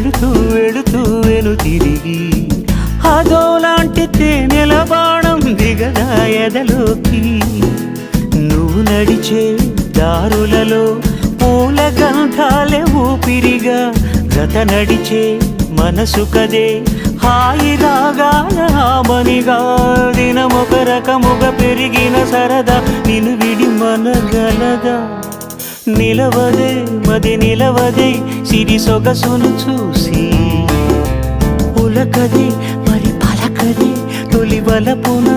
వెళుతూ వెళుతూ వెను తిరిగి అదోలాంటి తేనెల బాణం దిగదా ఎదలోకి నువ్వు నడిచే దారులలో పూల గంధాలే ఊపిరిగా గత నడిచే మనసు కదే హాయి రాగాల ఆమనిగా దినమొక రకముగా పెరిగిన సరదా నిన్ను విడి మనగలదా నిలవదే మది నిలవదే సిరి సొగసును చూసి పులకదే మరి పలకదే తొలి వలపున